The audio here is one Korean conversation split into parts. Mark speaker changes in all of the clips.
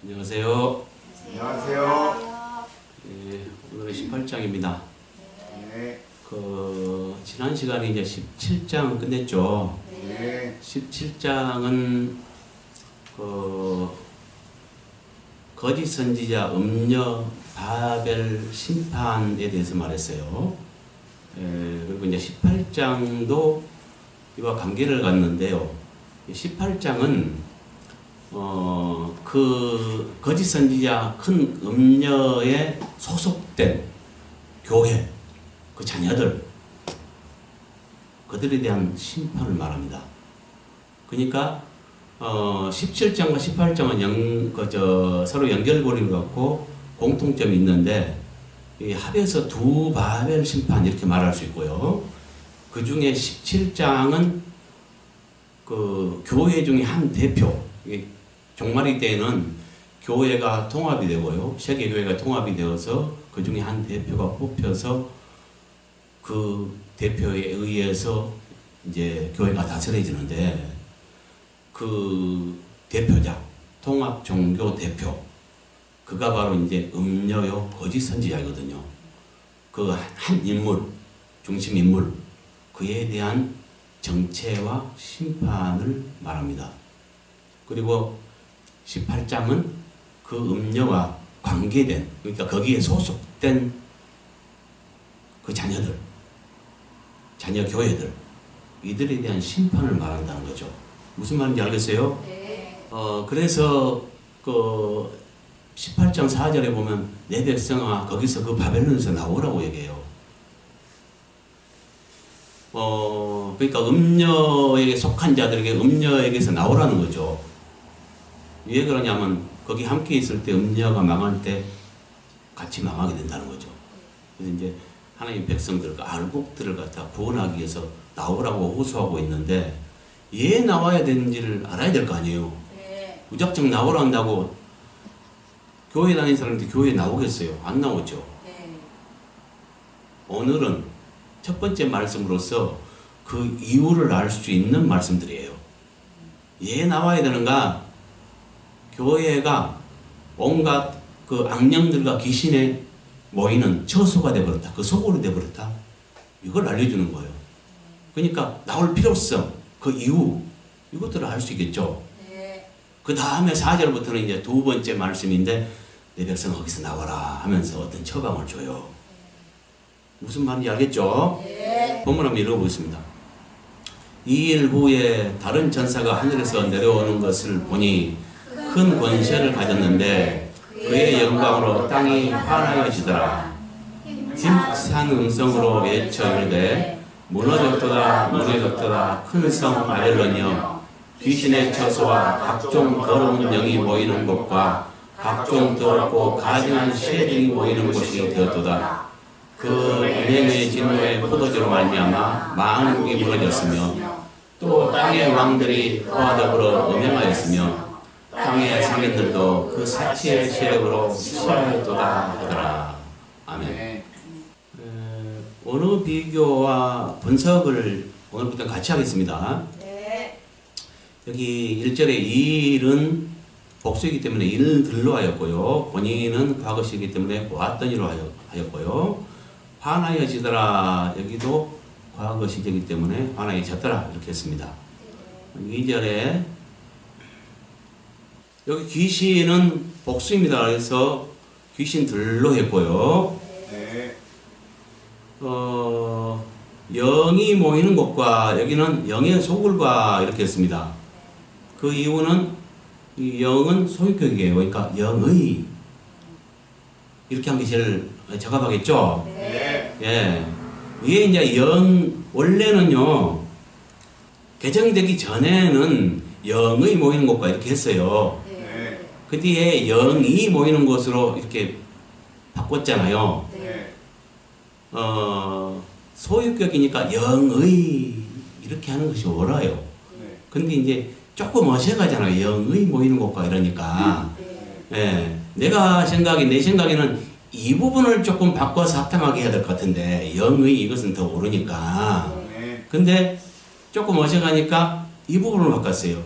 Speaker 1: 안녕하세요.
Speaker 2: 안녕하세요.
Speaker 1: 예, 오늘은 18장입니다.
Speaker 2: 네.
Speaker 1: 지난 시간에 이제 17장 끝냈죠.
Speaker 2: 네.
Speaker 1: 17장은 거짓 선지자, 음녀, 바벨 심판에 대해서 말했어요. 예, 그리고 이제 18장도 이와 관계를 갖는데요. 18장은 그 거짓 선지자 큰 음녀에 소속된 교회, 그 자녀들, 그들에 대한 심판을 말합니다. 그러니까 17장과 18장은 서로 연결고리를 갖고 공통점이 있는데, 이 합해서 두 바벨 심판 이렇게 말할 수 있고요. 그 중에 17장은 그 교회 중에 한 대표, 종말이 때에는 교회가 통합이 되고요. 세계교회가 통합이 되어서 그 중에 한 대표가 뽑혀서 그 대표에 의해서 이제 교회가 다스려지는데, 그 대표자, 통합 종교 대표, 그가 바로 이제 음녀요 거짓 선지자이거든요. 그 한 인물, 중심 인물, 그에 대한 정체와 심판을 말합니다. 그리고 18장은 그 음녀와 관계된, 그러니까 거기에 소속된 그 자녀들, 자녀 교회들, 이들에 대한 심판을 말한다는 거죠. 무슨 말인지 알겠어요?
Speaker 2: 네.
Speaker 1: 그래서 그 18장 4절에 보면 내 백성아 거기서 그 바벨론에서 나오라고 얘기해요. 그러니까 음녀에게 속한 자들에게 음녀에게서 나오라는 거죠. 왜 그러냐면 거기 함께 있을 때 음녀가 망할 때 같이 망하게 된다는 거죠. 그래서 이제 하나님 백성들, 그 알곡들을 갖다 구원하기 위해서 나오라고 호소하고 있는데, 왜 나와야 되는지를 알아야 될 거 아니에요.
Speaker 2: 네.
Speaker 1: 무작정 나오라 한다고 교회 다니는 사람들이 교회에 나오겠어요? 안 나오죠.
Speaker 2: 네.
Speaker 1: 오늘은 첫 번째 말씀으로서 그 이유를 알 수 있는 말씀들이에요. 왜 나와야 되는가? 교회가 온갖 그 악령들과 귀신에 모이는 처소가 되어버렸다. 그 소굴이 되어버렸다. 이걸 알려주는 거예요. 그러니까 나올 필요성, 그 이유, 이것들을 알 수 있겠죠.
Speaker 2: 네.
Speaker 1: 그 다음에 4절부터는 이제 두 번째 말씀인데, 내 백성 거기서 나와라 하면서 어떤 처방을 줘요. 무슨 말인지 알겠죠?
Speaker 2: 네.
Speaker 1: 본문 한번 읽어보겠습니다. 2일 후에 다른 전사가 하늘에서 내려오는 것을 보니 큰 권세를 가졌는데 그의 영광으로 땅이 환하여지더라. 힘찬 음성으로 외쳐 이르되 무너졌도다 무너졌도다 큰 성 바벨론이여, 귀신의 처소와 각종 더러운 영이 모이는 곳과 각종 더럽고 가증한 세력이 모이는 곳이 되었도다. 그 은행의 진노의 포도주로 말미암아 만국이 무너졌으며 또 땅의 왕들이 그와 더불어 음행하였으며 땅의 상인들도 그 사치의 세력으로 치하였도다 하더라. 아멘.
Speaker 2: 네.
Speaker 1: 언어 비교와 분석을 오늘부터 같이 하겠습니다.
Speaker 2: 네.
Speaker 1: 여기 1절에 이 일은 복수이기 때문에 일들로 하였고요. 본인은 과거시이기 때문에 보았더니로 하였고요. 환하여지더라, 여기도 과거 시제이기 때문에 환하여졌더라 이렇게 했습니다. 2절에 여기 귀신은 복수입니다. 그래서 귀신들로 했고요.
Speaker 2: 네.
Speaker 1: 영이 모이는 곳과 여기는 영의 소굴과 이렇게 했습니다. 그 이유는 이 영은 소유격이에요. 그러니까 영의, 이렇게 한 게 제일 적합하겠죠?
Speaker 2: 네.
Speaker 1: 예. 이게 이제 원래는요, 개정되기 전에는 영의 모이는 곳과 이렇게 했어요.
Speaker 2: 네.
Speaker 1: 그 뒤에 영이 모이는 곳으로 이렇게 바꿨잖아요.
Speaker 2: 네.
Speaker 1: 소유격이니까 영의 이렇게 하는 것이 옳아요.
Speaker 2: 네.
Speaker 1: 근데 이제 조금 어색하잖아요. 영의 모이는 곳과 이러니까. 예. 내 생각에는 이 부분을 조금 바꿔서 합당하게 해야 될 것 같은데, 영의 이것은 더 옳으니까.
Speaker 2: 네.
Speaker 1: 근데 조금 어색하니까 이 부분을 바꿨어요.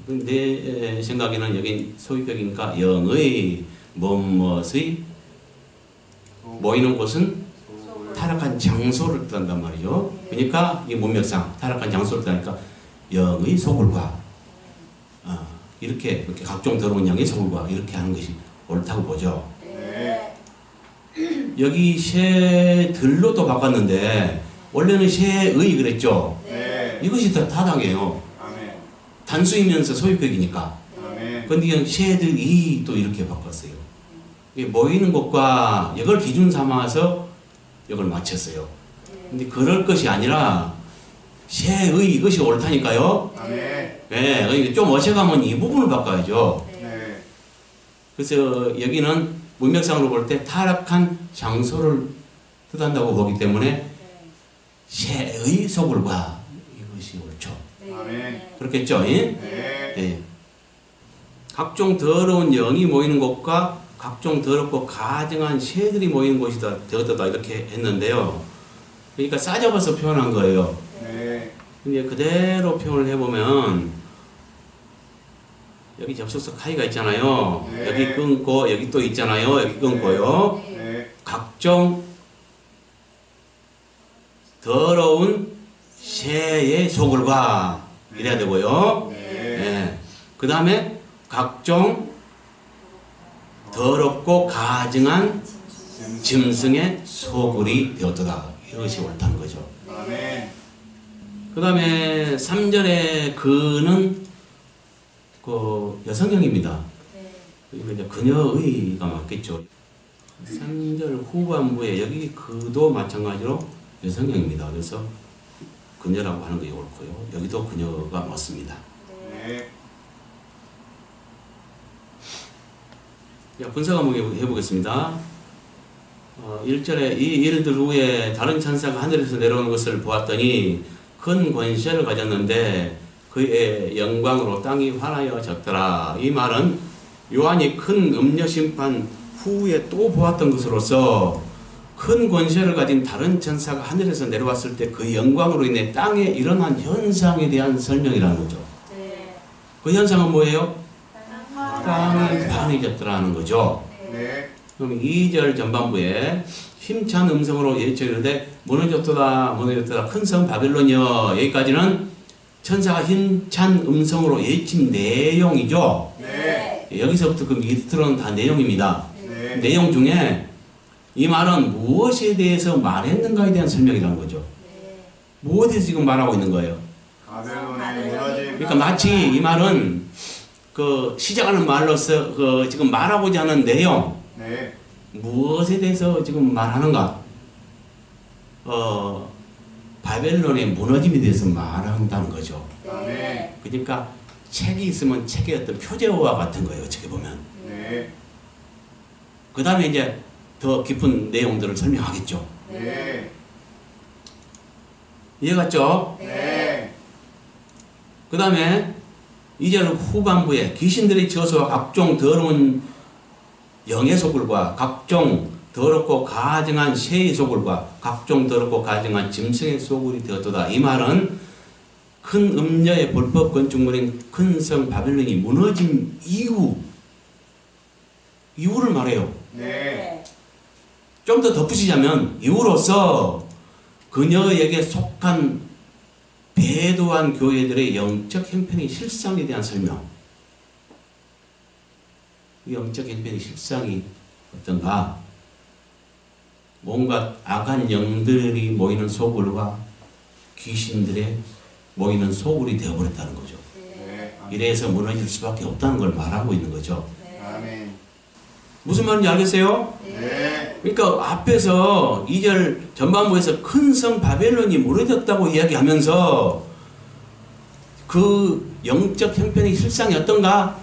Speaker 1: 내 생각에는 여기 소유격이니까 영의 뭐뭇의 모이는 곳은 타락한 장소를 뜻한단 말이죠. 그러니까 이 문맥상 타락한 장소를 뜻하니까 영의 소굴과 이렇게 각종 더러운 영의 소굴과 이렇게 하는 것이 옳다고 보죠.
Speaker 2: 네.
Speaker 1: 여기 새들로도 바꿨는데 원래는 새의 그랬죠.
Speaker 2: 네.
Speaker 1: 이것이 더 타당해요.
Speaker 2: 아멘.
Speaker 1: 단수이면서 소유격이니까.
Speaker 2: 아멘.
Speaker 1: 근데 그냥 새들이 또 이렇게 바꿨어요. 이게 모이는 곳과 이걸 기준 삼아서 이걸 맞췄어요. 근데 그럴 것이 아니라 새의 이것이 옳다니까요.
Speaker 2: 아멘.
Speaker 1: 예, 그러니까 좀 어색하면 이 부분을 바꿔야죠.
Speaker 2: 네.
Speaker 1: 그래서 여기는 문맥상으로 볼 때 타락한 장소를 뜻한다고 보기 때문에 새의 소굴과 이것이 옳죠.
Speaker 2: 아멘.
Speaker 1: 그렇겠죠? 예?
Speaker 2: 네.
Speaker 1: 예. 각종 더러운 영이 모이는 곳과 각종 더럽고 가증한 새들이 모이는 곳이다 되었다 이렇게 했는데요. 그러니까 싸잡아서 표현한 거예요.
Speaker 2: 네.
Speaker 1: 근데 그대로 표현을 해보면 여기 접속사 카이가 있잖아요.
Speaker 2: 네.
Speaker 1: 여기 끊고 여기 또 있잖아요. 여기 끊고요.
Speaker 2: 네.
Speaker 1: 각종 더러운 새의 소굴과 이래야 되고요.
Speaker 2: 네.
Speaker 1: 그 다음에 각종 더럽고 가증한 짐승의 소굴이 되었도다. 이것이 옳다는 거죠.
Speaker 2: 아멘.
Speaker 1: 그 다음에 3절의 그는 그 여성형입니다. 그러니까 이제 그녀의가 맞겠죠. 3절 후반부에 여기 그도 마찬가지로 여성형입니다. 그래서 그녀라고 하는 게 옳고요. 여기도 그녀가 맞습니다.
Speaker 2: 네.
Speaker 1: 자, 분석 한번 해보겠습니다. 1절에 이 일들 후에 다른 천사가 하늘에서 내려오는 것을 보았더니 큰 권세를 가졌는데 그의 영광으로 땅이 환하여졌더라. 이 말은 요한이 큰 음녀 심판 후에 또 보았던 것으로서 큰 권세를 가진 다른 천사가 하늘에서 내려왔을 때 그 영광으로 인해 땅에 일어난 현상에 대한 설명이라는 거죠. 그 현상은 뭐예요? 땅이 환해졌더라는 거죠.
Speaker 2: 네.
Speaker 1: 그럼 2절 전반부에 힘찬 음성으로 예측이르되 무너졌도다 무너졌도다 큰 성 바벨론이여. 여기까지는 천사가 힘찬 음성으로 예친 내용이죠.
Speaker 2: 네.
Speaker 1: 여기서부터 그 밑으로는 다 내용입니다.
Speaker 2: 네.
Speaker 1: 내용 중에 이 말은 무엇에 대해서 말했는가에 대한 설명이라는 거죠. 무엇에 지금 말하고 있는 거예요?
Speaker 2: 바벨론의 무너짐.
Speaker 1: 그러니까 마치 이 말은 그 시작하는 말로서 그 지금 말하고자 하는 내용
Speaker 2: 네.
Speaker 1: 무엇에 대해서 지금 말하는가? 바벨론의 무너짐에 대해서 말한다는 거죠.
Speaker 2: 아멘.
Speaker 1: 그러니까 책이 있으면 책의 어떤 표제어와 같은 거예요. 어떻게 보면.
Speaker 2: 네.
Speaker 1: 그 다음에 이제 더 깊은 내용들을 설명하겠죠.
Speaker 2: 네.
Speaker 1: 이해갔죠?
Speaker 2: 네.
Speaker 1: 그 다음에 2절 후반부에 귀신들의 저수와 각종 더러운 영의 소굴과 각종 더럽고 가증한 새의 소굴과 각종 더럽고 가증한 짐승의 소굴이 되었도다. 이 말은 큰 음녀의 불법 건축물인 큰 성 바벨론이 무너진 이유를 말해요.
Speaker 2: 네.
Speaker 1: 좀 더 덧붙이자면 이유로서 그녀에게 속한 배도한 교회들의 영적 형편의 실상에 대한 설명. 이 영적 형편의 실상이 어떤가? 뭔가 악한 영들이 모이는 소굴과 귀신들의 모이는 소굴이 되어버렸다는 거죠.
Speaker 2: 네.
Speaker 1: 이래서 무너질 수밖에 없다는 걸 말하고 있는 거죠.
Speaker 2: 아멘.
Speaker 1: 무슨 말인지 알겠어요?
Speaker 2: 네.
Speaker 1: 그러니까 앞에서 2절 전반부에서 큰 성 바벨론이 무너졌다고 이야기하면서 그 영적 형편의 실상이 어떤가?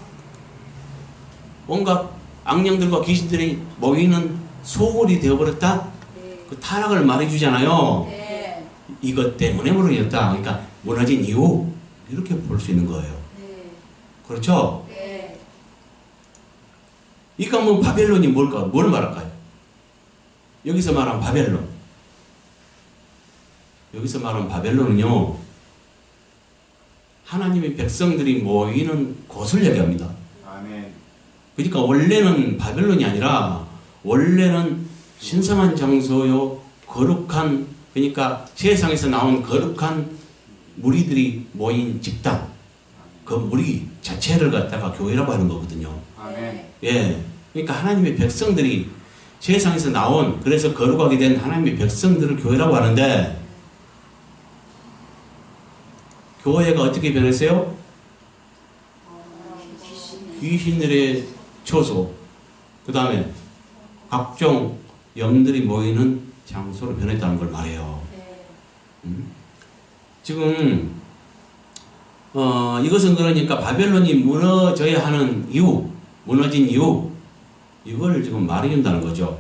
Speaker 1: 뭔가 악령들과 귀신들이 모이는 소굴이 되어버렸다? 그 타락을 말해주잖아요. 이것 때문에 무너졌다. 그러니까 무너진 이유 이렇게 볼 수 있는 거예요. 그렇죠? 그러니까 뭐 바벨론이 뭘까? 뭘 말할까요? 여기서 말한 바벨론. 여기서 말한 바벨론은요, 하나님의 백성들이 모이는 곳을 얘기합니다.
Speaker 2: 아멘.
Speaker 1: 그러니까 원래는 바벨론이 아니라 원래는 신성한 장소요, 거룩한, 그러니까 세상에서 나온 거룩한 무리들이 모인 집단, 그 무리 자체를 갖다가 교회라고 하는 거거든요.
Speaker 2: 아멘.
Speaker 1: 예, 그러니까 하나님의 백성들이 세상에서 나온, 그래서 거룩하게 된 하나님의 백성들을 교회라고 하는데, 교회가 어떻게 변했어요? 귀신들의 처소, 그 다음에 각종 영들이 모이는 장소로 변했다는 걸 말해요. 지금 이것은 그러니까 바벨론이 무너져야 하는 이유, 무너진 이유, 이걸 지금 말해준다는 거죠.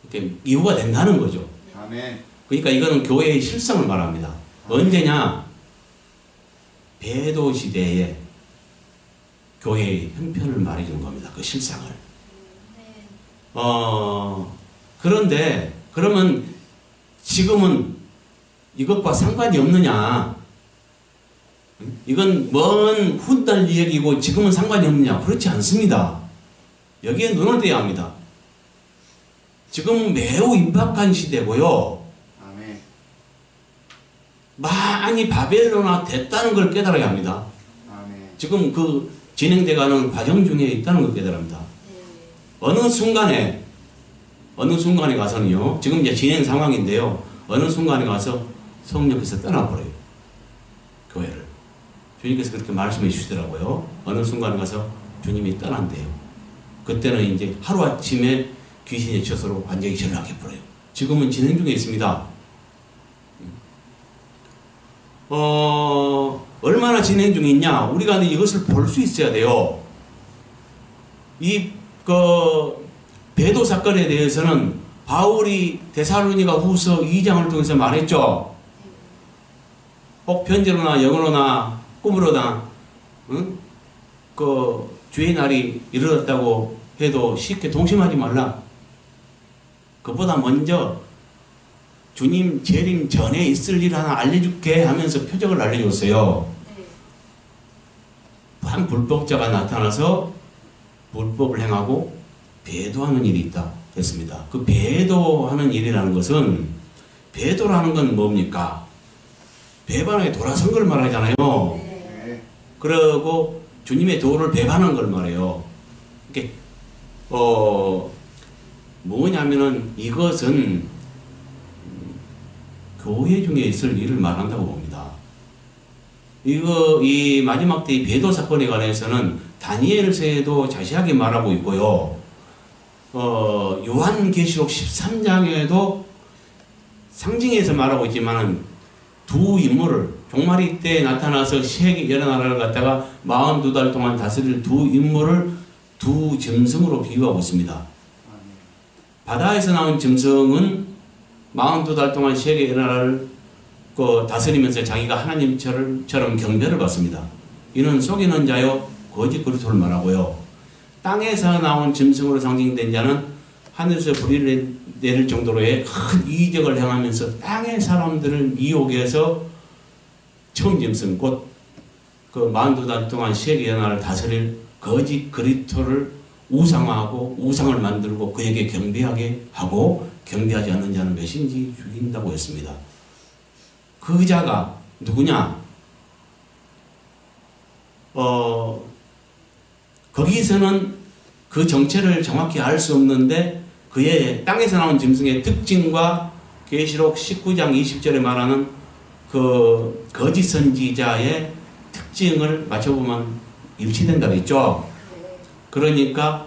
Speaker 1: 이렇게 이유가 된다는 거죠.
Speaker 2: 아멘.
Speaker 1: 그러니까 이거는 교회의 실상을 말합니다. 언제냐? 배도 시대에 교회의 형편을 말해주는 겁니다. 그 실상을. 그런데 그러면 지금은 이것과 상관이 없느냐? 이건 먼 훗날 얘기고 지금은 상관이 없느냐? 그렇지 않습니다. 여기에 눈을 떼야 합니다. 지금 매우 임박한 시대고요.
Speaker 2: 아멘.
Speaker 1: 많이 바벨론화 됐다는 걸 깨달아야 합니다.
Speaker 2: 아멘.
Speaker 1: 지금 그 진행돼가는 과정 중에 있다는 걸 깨달아야 합니다. 어느 순간에 가서는요, 지금 이제 진행 상황인데요, 어느 순간에 가서 성령께서 떠나버려요. 교회를. 주님께서 그렇게 말씀해 주시더라고요. 어느 순간에 가서 주님이 떠난대요. 그때는 이제 하루아침에 귀신의 처소로 완전히 전락해버려요. 지금은 진행 중에 있습니다. 얼마나 진행 중에 있냐? 우리가 이것을 볼 수 있어야 돼요. 배도 사건에 대해서는 바울이 데살로니가 후서 2장을 통해서 말했죠. 꼭 편지로나 영어로나 꿈으로나, 응? 주의 날이 이르렀다고 해도 쉽게 동심하지 말라. 그보다 먼저 주님 재림 전에 있을 일 하나 알려줄게 하면서 표적을 알려줬어요. 한 불법자가 나타나서 불법을 행하고 배도하는 일이 있다 했습니다. 그 배도하는 일이라는 것은, 배도라는 건 뭡니까? 배반하게 돌아선 걸 말하잖아요.
Speaker 2: 네.
Speaker 1: 그러고 주님의 도를 배반한 걸 말해요. 이게 뭐냐면은 이것은 교회 중에 있을 일을 말한다고 봅니다. 이 마지막 때의 배도 사건에 관해서는 다니엘서에도 자세하게 말하고 있고요. 요한계시록 13장에도 상징해서 말하고 있지만은 두 인물을, 종말이 때 나타나서 세계 여러 나라를 갖다가 42달 동안 다스릴 두 인물을 두 짐승으로 비유하고 있습니다. 바다에서 나온 짐승은 42달 동안 세계 여러 나라를 다스리면서 자기가 하나님처럼 경배를 받습니다. 이는 속이는 자요 거짓 그리스도를 말하고요. 땅에서 나온 짐승으로 상징된 자는 하늘에서 불이 내릴 정도로의 큰 이적을 행하면서 땅의 사람들을 미혹해서 처음 짐승, 곧 그 42달 동안 세계 연합을 다스릴 거짓 그리스도를 우상화하고 우상을 만들고 그에게 경배하게 하고, 경배하지 않는 자는 몇인지 죽인다고 했습니다. 그 자가 누구냐? 거기서는 그 정체를 정확히 알 수 없는데, 그의 땅에서 나온 짐승의 특징과 계시록 19장 20절에 말하는 그 거짓 선지자의 특징을 맞춰보면 일치된다 그랬죠. 그러니까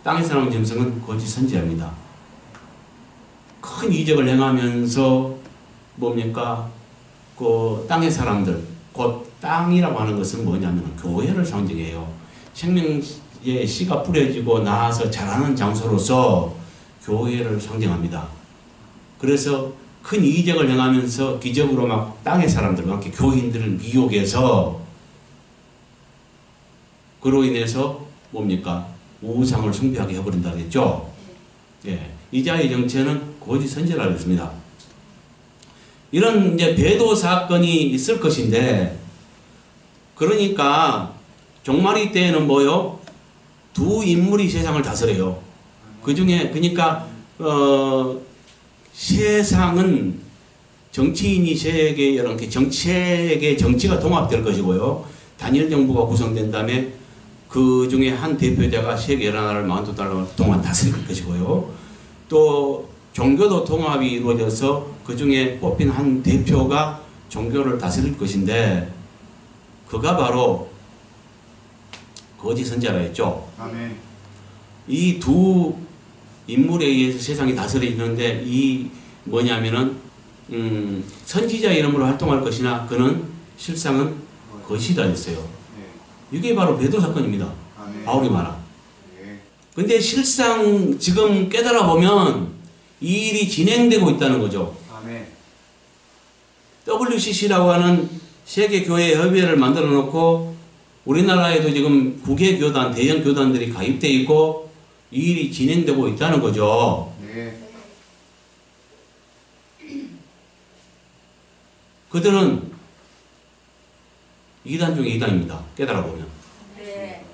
Speaker 1: 땅에서 나온 짐승은 거짓 선지자입니다. 큰 이적을 행하면서 뭡니까? 그 땅의 사람들, 곧 땅이라고 하는 것은 뭐냐면 교회를 상징해요. 생명의 씨가 뿌려지고 나아서 자라는 장소로서 교회를 상징합니다. 그래서 큰 이적을 행하면서 기적으로 막 땅의 사람들과 함께 교인들을 미혹해서, 그로 인해서 뭡니까? 우상을 숭배하게 해버린다 그랬죠. 예, 이 자의 정체는 거짓 선지자라고 했습니다. 이런 이제 배도 사건이 있을 것인데, 그러니까 종말이 때에는 뭐요? 두 인물이 세상을 다스려요. 그 중에 그러니까 세상은 정치인이 세계 이렇게 정책의 정치가 통합될 것이고요. 단일 정부가 구성된 다음에 그 중에 한 대표자가 세계 여러 나라를 42나라 동안 다스릴 것이고요. 또 종교도 통합이 이루어져서 그 중에 뽑힌 한 대표가 종교를 다스릴 것인데, 그가 바로 거짓 선지자라 했죠.
Speaker 2: 아멘.
Speaker 1: 이 두 인물에 의해서 세상이 다스려지는데, 이 뭐냐면은 선지자 이름으로 활동할 것이나 그는 실상은 거짓이다 했어요.
Speaker 2: 네.
Speaker 1: 이게 바로 배도 사건입니다.
Speaker 2: 아멘.
Speaker 1: 바울이 말한.
Speaker 2: 네.
Speaker 1: 근데 실상 지금 깨달아 보면 이 일이 진행되고 있다는 거죠.
Speaker 2: 아멘.
Speaker 1: WCC라고 하는 세계교회 협의회를 만들어 놓고 우리나라에도 지금 국외 교단, 대형 교단들이 가입되어 있고 이 일이 진행되고 있다는 거죠.
Speaker 2: 네.
Speaker 1: 그들은 이단 중에 이단입니다. 깨달아 보면.
Speaker 3: 네.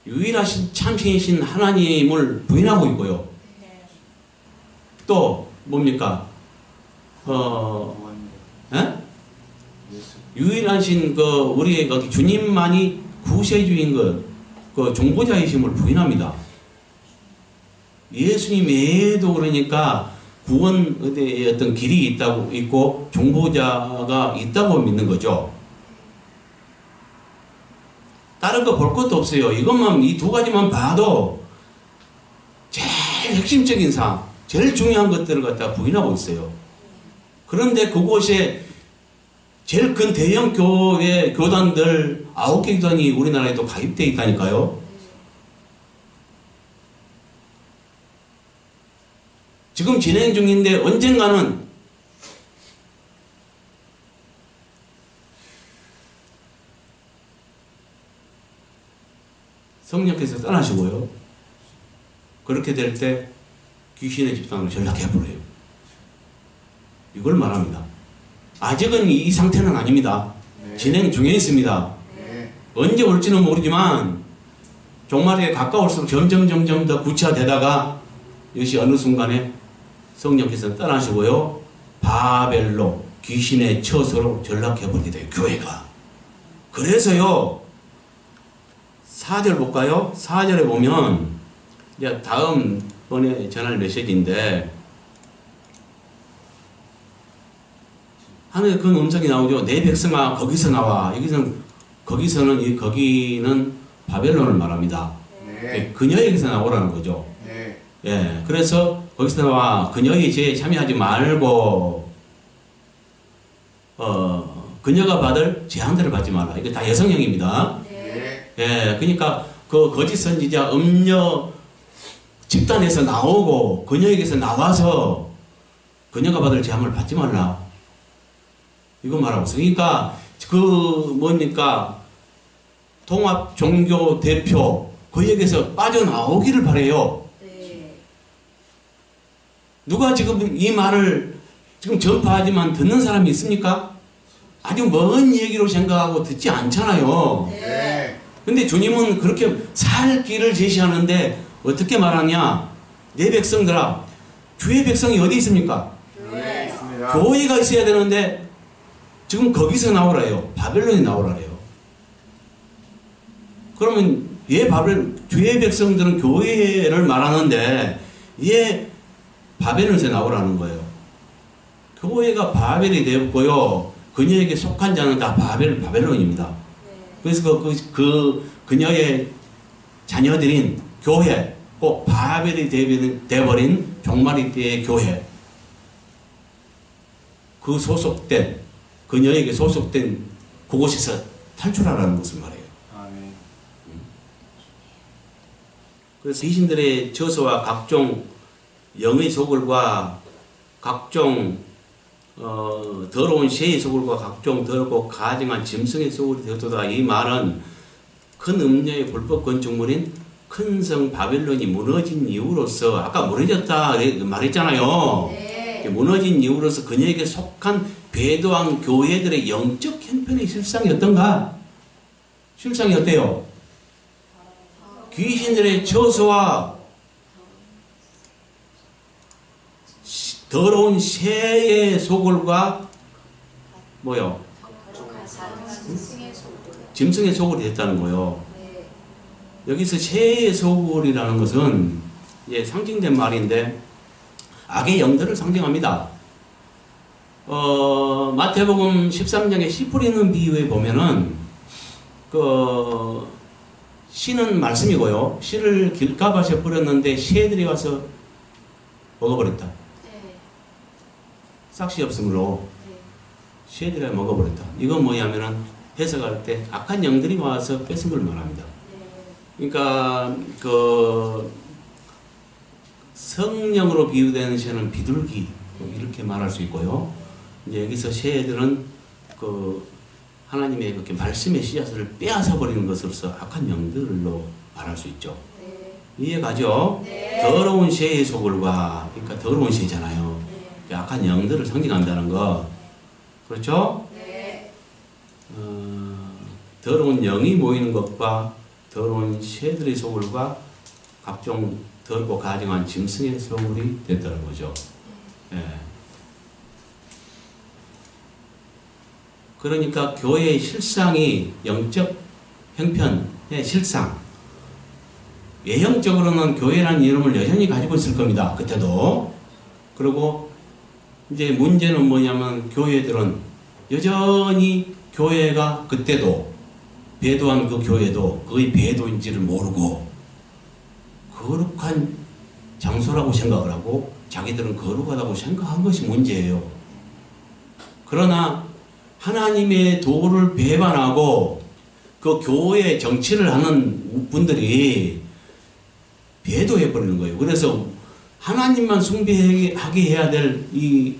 Speaker 1: 유일하신 참신이신 하나님을 부인하고 있고요.
Speaker 3: 네.
Speaker 1: 또 뭡니까? 에?
Speaker 2: 예수.
Speaker 1: 유일하신 그 우리의 그 주님만이 구세주인 그 종보자이심을 부인합니다. 예수님 외에도 그러니까 구원의 어떤 길이 있고 종보자가 있다고 믿는 거죠. 다른 거 볼 것도 없어요. 이것만 이 두 가지만 봐도 제일 핵심적인 사항, 제일 중요한 것들을 갖다 부인하고 있어요. 그런데 그곳에 제일 큰 대형 교회 교단들 9개 교단이 우리나라에도 가입되어 있다니까요. 지금 진행 중인데 언젠가는 성령께서 떠나시고요. 그렇게 될 때 귀신의 집단으로 전락해버려요. 이걸 말합니다. 아직은 이 상태는 아닙니다.
Speaker 2: 네.
Speaker 1: 진행 중에 있습니다.
Speaker 2: 네.
Speaker 1: 언제 올지는 모르지만 종말에 가까울수록 점점 더 구체화되다가 이것이 어느 순간에 성령께서 떠나시고요. 바벨로 귀신의 처소로 전락해버리게 돼요. 교회가. 그래서요. 4절 볼까요? 4절에 보면 이제 다음번에 전할 메시지인데 하늘에 큰 음성이 나오죠. 내 백성아 거기서 나와. 거기는 바벨론을 말합니다.
Speaker 2: 네.
Speaker 1: 그녀에게서 나오라는 거죠.
Speaker 2: 네.
Speaker 1: 예, 그래서 거기서 나와 그녀의 죄에 참여하지 말고 그녀가 받을 재앙들을 받지 말라. 이거 다 여성형입니다.
Speaker 2: 네.
Speaker 1: 예, 그러니까 그 거짓 선지자 음녀 집단에서 나오고 그녀에게서 나와서 그녀가 받을 재앙을 받지 말라. 이거 말하고 있어요. 그러니까 그 뭡니까 통합 종교 대표 그에게서 빠져나오기를 바래요.
Speaker 3: 네.
Speaker 1: 누가 지금 이 말을 지금 전파하지만 듣는 사람이 있습니까? 아주 먼 얘기로 생각하고 듣지 않잖아요.
Speaker 2: 네.
Speaker 1: 근데 주님은 그렇게 살 길을 제시하는데 어떻게 말하냐? 내 백성들아, 주의 백성이 어디 있습니까?
Speaker 2: 네. 있습니다.
Speaker 1: 교회가 있어야 되는데 지금 거기서 나오라요. 바벨론이 나오라래요. 그러면 주의 백성들은 교회를 말하는데 얘 바벨론에서 나오라는 거예요. 교회가 바벨이 되었고요. 그녀에게 속한 자는 다 바벨론입니다. 그래서 그녀의 자녀들인 교회, 꼭 바벨이 되어버린 종말이 때의 교회, 그 소속된, 그녀에게 소속된 그곳에서 탈출하라는 것을 말해요.
Speaker 2: 아멘.
Speaker 1: 그래서 귀신들의 저서와 각종 영의 소굴과 각종 더러운 새의 소굴과 각종 더럽고 가증한 짐승의 소굴이 되었도다. 이 말은 큰 음녀의 불법 건축물인 큰 성 바벨론이 무너진 이후로서 아까 무너졌다 말했잖아요.
Speaker 3: 네.
Speaker 1: 무너진 이후로서 그녀에게 속한 배도한 교회들의 영적 형편의 실상이 어떤가? 실상이 어때요? 귀신들의 저수와 더러운 새의 소굴과 뭐요? 짐승의 소굴이 됐다는 거요. 여기서 새의 소굴이라는 것은 이제 상징된 말인데 악의 영들을 상징합니다. 마태복음 13장에 씨 뿌리는 비유에 보면은 그 씨는 말씀이고요. 씨를 길가밭에 뿌렸는데 새들이 와서 먹어버렸다. 싹이 없으므로 새들이 먹어버렸다. 이건 뭐냐면은 해석할 때 악한 영들이 와서 뺏은 걸 말합니다. 그러니까 그 성령으로 비유되는 새는 비둘기 이렇게 말할 수 있고요. 이제 여기서 새들은 그 하나님의 그렇게 말씀의 씨앗을 빼앗아 버리는 것으로서 악한 영들로 말할 수 있죠. 이해가죠? 더러운 새의 소굴과 그러니까 더러운 새잖아요. 악한 영들을 상징한다는 거. 그렇죠? 더러운 영이 모이는 것과 더러운 새들의 소굴과 각종 더럽고 가증한 짐승의 소굴이 됐다는 거죠. 예. 그러니까 교회의 실상이 영적 형편의 실상. 외형적으로는 교회라는 이름을 여전히 가지고 있을 겁니다. 그때도. 그리고 이제 문제는 뭐냐면 교회들은 여전히 교회가 그때도 배도한 그 교회도 그의 배도인지를 모르고 거룩한 장소라고 생각을 하고 자기들은 거룩하다고 생각한 것이 문제예요. 그러나 하나님의 도를 배반하고 그 교회 정치를 하는 분들이 배도해버리는 거예요. 그래서 하나님만 숭배하게 해야 될 이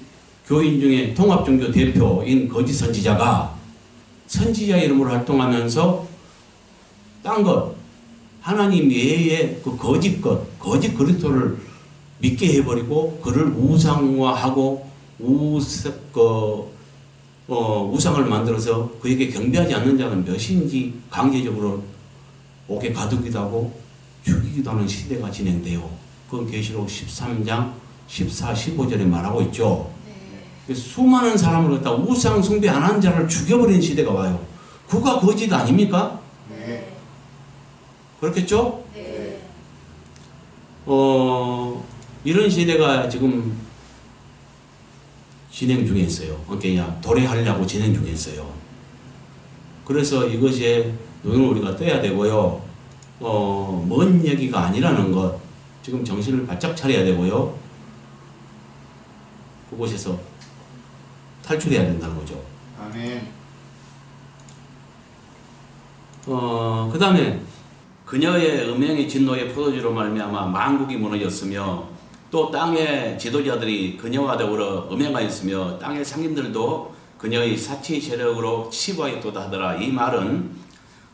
Speaker 1: 교인 중에 통합종교 대표인 거짓 선지자가 선지자 이름으로 활동하면서 딴 것, 하나님 외에 그 거짓 그리스도를 믿게 해버리고 그를 우상화하고 우상을 만들어서 그에게 경배하지 않는 자는 몇인지 강제적으로 옥에 가두기도 하고 죽이기도 하는 시대가 진행돼요. 그건 계시록 13장 14, 15절에 말하고 있죠. 수많은 사람을 갖다 우상 숭배 안 한 자를 죽여버린 시대가 와요. 그가 거짓 아닙니까?
Speaker 2: 네.
Speaker 1: 그렇겠죠? 네. 이런 시대가 지금 진행 중에 있어요. 그러니까 도래하려고 진행 중에 있어요. 그래서 이것에 눈을 우리가 떠야 되고요. 먼 얘기가 아니라는 것. 지금 정신을 바짝 차려야 되고요. 그곳에서 탈출해야 된다는 거죠.
Speaker 2: 아멘.
Speaker 1: 그 다음에 그녀의 음행의 진노의 포도주로 말미암아 만국이 무너졌으며 또 땅의 지도자들이 그녀와 더불어 음행하였으며 땅의 상인들도 그녀의 사치 세력으로 치부하였도다 하더라. 이 말은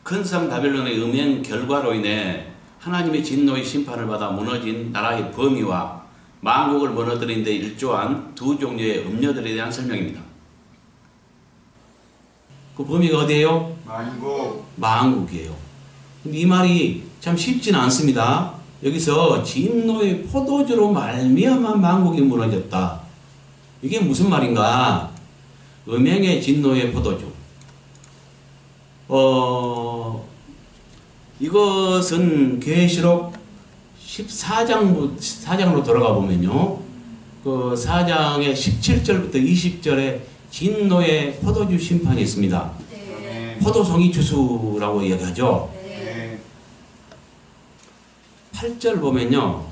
Speaker 1: 큰 성 바벨론의 음행 결과로 인해 하나님의 진노의 심판을 받아 무너진 나라의 범위와 만국을 무너뜨린 데 일조한 두 종류의 음녀들에 대한 설명입니다. 그 범위가 어디예요?
Speaker 2: 만국.
Speaker 1: 만국이에요. 근데 이 말이 참 쉽지는 않습니다. 여기서 진노의 포도주로 말미암아 만국이 무너졌다. 이게 무슨 말인가? 음행의 진노의 포도주. 이것은 계시록 14장으로 돌아가 보면요. 그 4장의 17절부터 20절에 진노의 포도주 심판이 있습니다.
Speaker 2: 네.
Speaker 1: 포도송이 주수라고 이야기하죠.
Speaker 2: 네.
Speaker 1: 8절 보면요.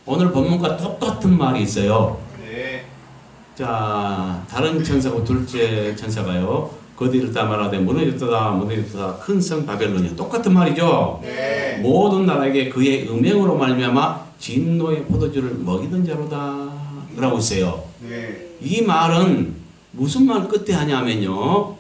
Speaker 1: 오늘 본문과 똑같은 말이 있어요.
Speaker 2: 네.
Speaker 1: 자, 다른 천사고 둘째 천사가요. 거디를 다 말하되 무너졌다 큰 성 바벨론이야. 똑같은 말이죠.
Speaker 2: 네.
Speaker 1: 모든 나라에게 그의 음행으로 말미암아 진노의 포도주를 먹이던 자로다 라고 있어요.
Speaker 2: 네.
Speaker 1: 이 말은 무슨 말 끝에 하냐면요.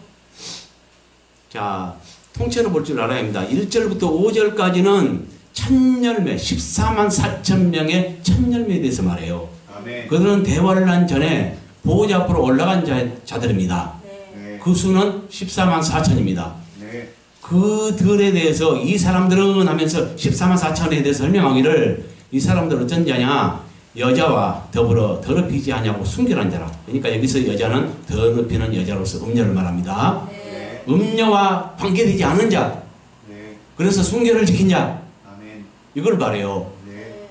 Speaker 1: 자, 통째로 볼 줄 알아야 합니다. 1절부터 5절까지는 천열매 14만 4천 명의 천열매에 대해서 말해요.
Speaker 2: 아멘.
Speaker 1: 그들은 대환란 전에 보호자 앞으로 올라간 자들입니다.
Speaker 2: 네.
Speaker 1: 그 수는 14만 4천입니다.
Speaker 2: 네.
Speaker 1: 그들에 대해서 이 사람들은 하면서 14만 4천에 대해서 설명하기를 이 사람들은 어떤 자냐? 여자와 더불어 더럽히지 않냐고 순결한 자라. 그러니까 여기서 여자는 더럽히는 여자로서 음녀를 말합니다.
Speaker 2: 네.
Speaker 1: 음녀와 관계되지 않은 자.
Speaker 2: 네.
Speaker 1: 그래서 순결을 지킨 자.
Speaker 2: 아멘.
Speaker 1: 이걸 말해요.
Speaker 2: 네.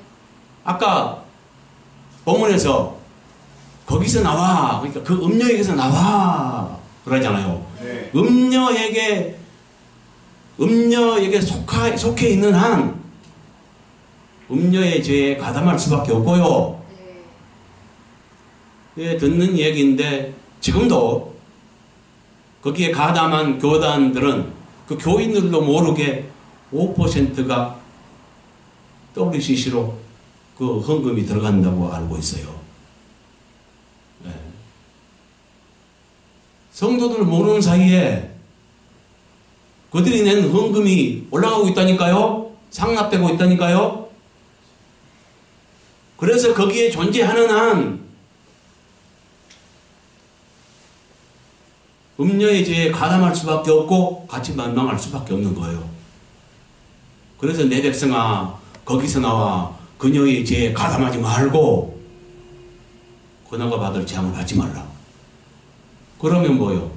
Speaker 1: 아까 본문에서 거기서 나와. 그러니까 그 음녀에게서 나와. 그러잖아요.
Speaker 2: 네.
Speaker 1: 음녀에게 속해 있는 한 음녀의 죄에 가담할 수밖에 없고요. 예, 듣는 얘기인데 지금도 거기에 가담한 교단들은 그 교인들도 모르게 5%가 WCC로 그 헌금이 들어간다고 알고 있어요. 예. 성도들 모르는 사이에 그들이 낸 헌금이 올라가고 있다니까요. 상납되고 있다니까요. 그래서 거기에 존재하는 한 음녀의 죄에 가담할 수밖에 없고 같이 멸망할 수밖에 없는 거예요. 그래서 내 백성아 거기서 나와 그녀의 죄에 가담하지 말고 그녀가 받을 재앙을 받지 말라. 그러면 뭐요?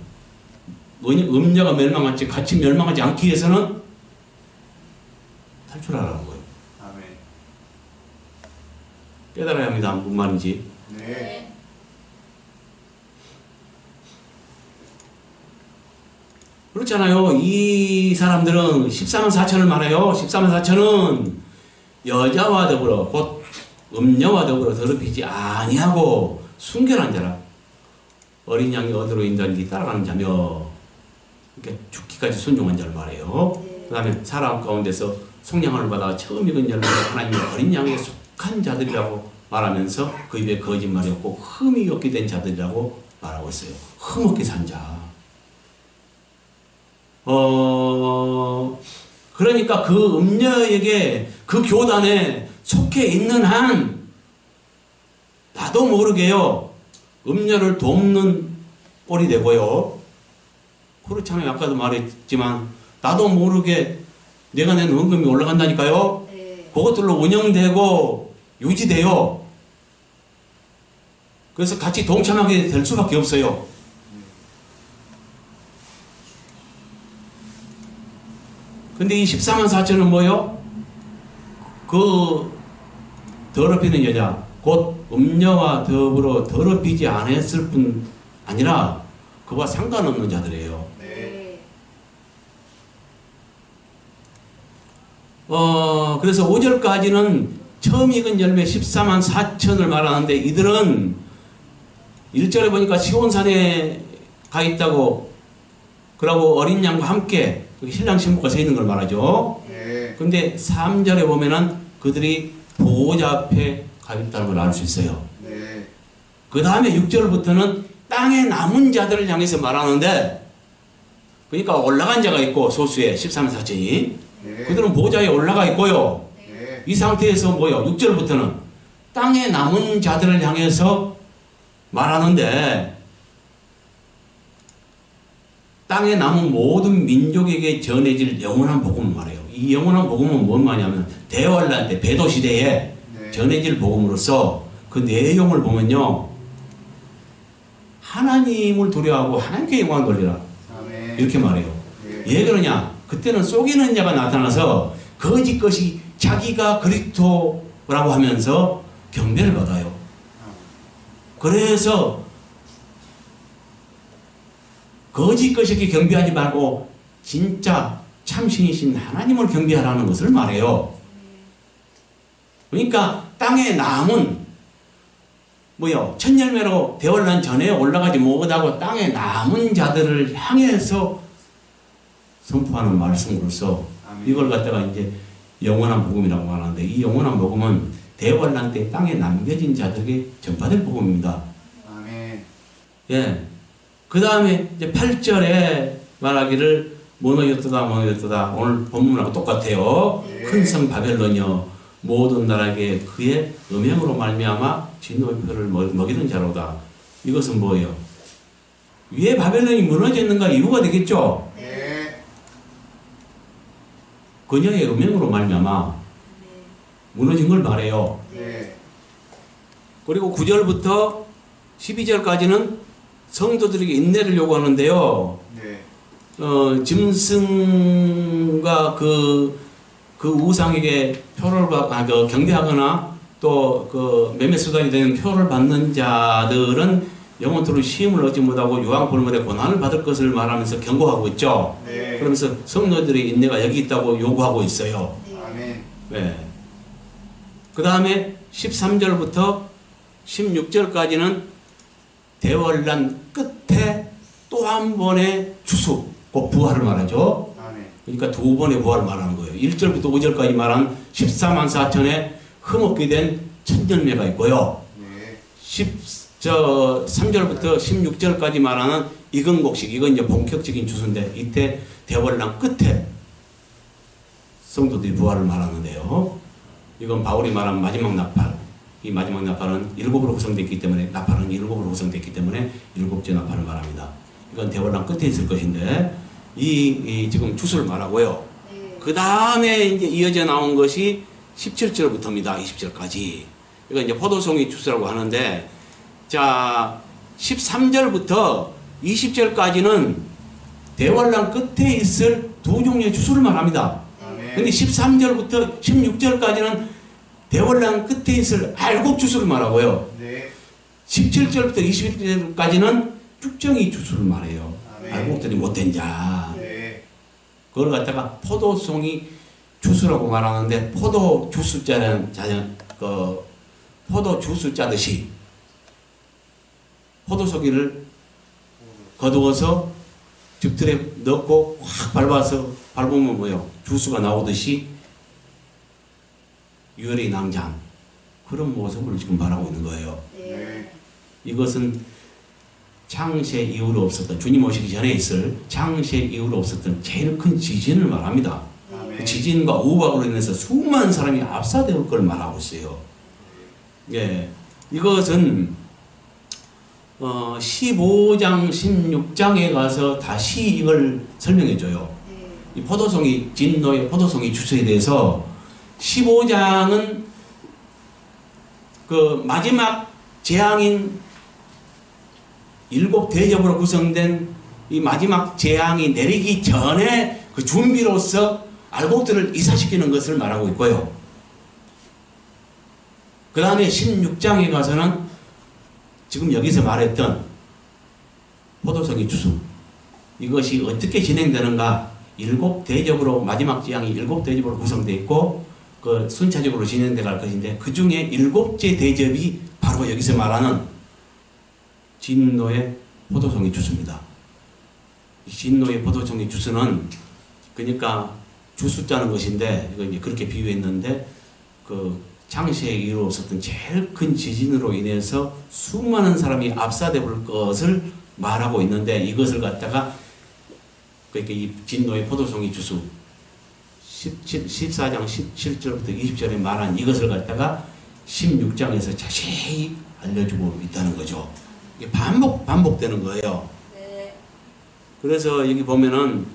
Speaker 1: 음녀가 멸망하지 같이 멸망하지 않기 위해서는 탈출하라는 거예요.
Speaker 2: 아멘.
Speaker 1: 깨달아야 합니다. 무슨 말인지.
Speaker 2: 네.
Speaker 1: 그렇잖아요. 이 사람들은 14만 4천을 말해요. 14만 4천은 여자와 더불어 곧 음녀와 더불어 더럽히지 아니하고 순결한 자라. 어린 양이 어디로 인도하는지 따라가는 자며 이렇게 죽기까지 순종한 자를 말해요. 그 다음에 사람 가운데서 속량을 받아 처음 익은 열매가 하나님의 어린 양에 속한 자들이라고 말하면서 그 입에 거짓말이 없고 흠이 없게 된 자들이라고 말하고 있어요. 흠 없게 산 자. 그러니까 그 음녀에게 그 교단에 속해 있는 한 나도 모르게요. 음녀를 돕는 꼴이 되고요. 그렇잖아요. 아까도 말했지만 나도 모르게 내가 낸 헌금이 올라간다니까요.
Speaker 3: 네.
Speaker 1: 그것들로 운영되고 유지돼요. 그래서 같이 동참하게 될 수밖에 없어요. 근데 이 14만 4천은 뭐요? 그 더럽히는 여자, 곧 음녀와 더불어 더럽히지 않았을 뿐 아니라 그와 상관없는 자들이에요.
Speaker 2: 네.
Speaker 1: 그래서 5절까지는 처음 익은 열매 14만 4천을 말하는데 이들은 1절에 보니까 시온산에 가 있다고 그러고 어린 양과 함께 신랑 신부가 서 있는 걸 말하죠.
Speaker 2: 네.
Speaker 1: 근데 3절에 보면은 그들이 보호자 앞에 가 있다는 걸 알 수 있어요.
Speaker 2: 네.
Speaker 1: 그 다음에 6절부터는 땅에 남은 자들을 향해서 말하는데 그러니까 올라간 자가 있고 소수에 13만 4천이
Speaker 2: 네.
Speaker 1: 그들은 보호자에 올라가 있고요.
Speaker 2: 네.
Speaker 1: 이 상태에서 뭐요? 6절부터는 땅에 남은 자들을 향해서 말하는데 땅에 남은 모든 민족에게 전해질 영원한 복음을 말해요. 이 영원한 복음은 뭔 말이냐면 대환란 때 배도 시대에
Speaker 2: 네.
Speaker 1: 전해질 복음으로서 그 내용을 보면요. 하나님을 두려워하고 하나님께 영광 돌리라.
Speaker 2: 아멘.
Speaker 1: 이렇게 말해요.
Speaker 2: 네.
Speaker 1: 왜 그러냐? 그때는 속이는 자가 나타나서 거짓 것이 자기가 그리스도라고 하면서 경배를 받아요. 그래서 거짓 것에게 경배하지 말고 진짜 참신이신 하나님을 경배하라는 것을 말해요. 그러니까 땅에 남은 뭐요? 첫 열매로 대환란 전에 올라가지 못하고 땅에 남은 자들을 향해서 선포하는 말씀으로서
Speaker 2: 아멘.
Speaker 1: 이걸 갖다가 이제 영원한 복음이라고 말하는데 이 영원한 복음은 대환란 때 땅에 남겨진 자들에게 전파된 복음입니다.
Speaker 2: 아멘.
Speaker 1: 예. 그 다음에 이제 8절에 말하기를 모노요토다 모노요토다 오늘 본문하고 똑같아요.
Speaker 2: 네.
Speaker 1: 큰 성 바벨론이여 모든 나라에게 그의 음행으로 말미암아 진노의 표를 먹이는 자로다. 이것은 뭐예요? 왜 바벨론이 무너졌는가 이유가 되겠죠.
Speaker 2: 네.
Speaker 1: 그녀의 음행으로 말미암아 무너진 걸 말해요.
Speaker 2: 네.
Speaker 1: 그리고 9절부터 12절까지는 성도들에게 인내를 요구하는데요.
Speaker 2: 네.
Speaker 1: 짐승과 그 우상에게 표를 경배하거나 또 그 매매 수단이 되는 표를 받는 자들은 영원토록 시험을 얻지 못하고 유황불물의 고난을 받을 것을 말하면서 경고하고 있죠.
Speaker 2: 네.
Speaker 1: 그러면서 성도들의 인내가 여기 있다고 요구하고 있어요.
Speaker 2: 아멘.
Speaker 1: 네. 그 다음에 13절부터 16절까지는 대환란 끝에 또 한 번의 추수, 그 부활을 말하죠.
Speaker 2: 아멘.
Speaker 1: 그러니까 두 번의 부활을 말하는 거예요. 1절부터 5절까지 말한 14만 4천에 흠없게 된 천년매가 있고요.
Speaker 2: 네.
Speaker 1: 3절부터 16절까지 말하는 이건곡식, 이건 이제 본격적인 추수인데 이때 대환란 끝에 성도들이 부활을 말하는데요. 이건 바울이 말한 마지막 나팔. 이 마지막 나팔은 7으로 구성되었기 때문에 나팔은 7으로 구성되었기 때문에 7째 나팔을 말합니다. 이건 대환란 끝에 있을 것인데 이 지금 추수를 말하고요. 그 다음에 이제 이어져 나온 것이 17절부터입니다. 20절까지. 이건 이제 포도송이 추수라고 하는데 자 13절부터 20절까지는 대환란 끝에 있을 두 종류의 추수를 말합니다. 근데 13절부터 16절까지는 대환란 끝에 있을 알곡 추수를 말하고요.
Speaker 2: 네.
Speaker 1: 17절부터 21절까지는 쭉정이 추수를 말해요.
Speaker 2: 아멘.
Speaker 1: 알곡들이 못된 자.
Speaker 2: 네.
Speaker 1: 그걸 갖다가 포도송이 주스라고 말하는데 포도 주스 짜는 포도 주스 짜듯이 포도송이를 거두어서 즙틀에 넣고 확 밟으면 뭐예요? 주스가 나오듯이 유혈의 낭장 그런 모습을 지금 말하고 있는 거예요.
Speaker 2: 네.
Speaker 1: 이것은 창세 이후로 없었던 주님 오시기 전에 있을 창세 이후로 없었던 제일 큰 지진을 말합니다. 그 지진과 우박으로 인해서 수많은 사람이 압사될 걸 말하고 있어요. 예, 이것은 15장, 16장에 가서 다시 이걸 설명해 줘요. 이 포도송이 진노의 포도송이 주소에 대해서 15장은 그 마지막 재앙인 7 대접으로 구성된 이 마지막 재앙이 내리기 전에 그 준비로서 알곡들을 이사시키는 것을 말하고 있고요. 그 다음에 16장에 가서는 지금 여기서 말했던 포도송이 추수 이것이 어떻게 진행되는가 7 대접으로 마지막 재앙이 7 대접으로 구성되어 있고 그 순차적으로 진행돼 갈 것인데 그 중에 7째 대접이 바로 여기서 말하는 진노의 포도송이 주스입니다. 진노의 포도송이 주스는 그러니까 주스 짜는 것인데 이거 이제 그렇게 비유했는데 그 창세에 이루어졌던 제일 큰 지진으로 인해서 수많은 사람이 압사돼 볼 것을 말하고 있는데 이것을 갖다가 그러니까 이 진노의 포도송이 주스 14장 17절부터 20절에 말한 이것을 갖다가 16장에서 자세히 알려주고 있다는 거죠. 이게 반복되는 거예요.
Speaker 2: 네.
Speaker 1: 그래서 여기 보면은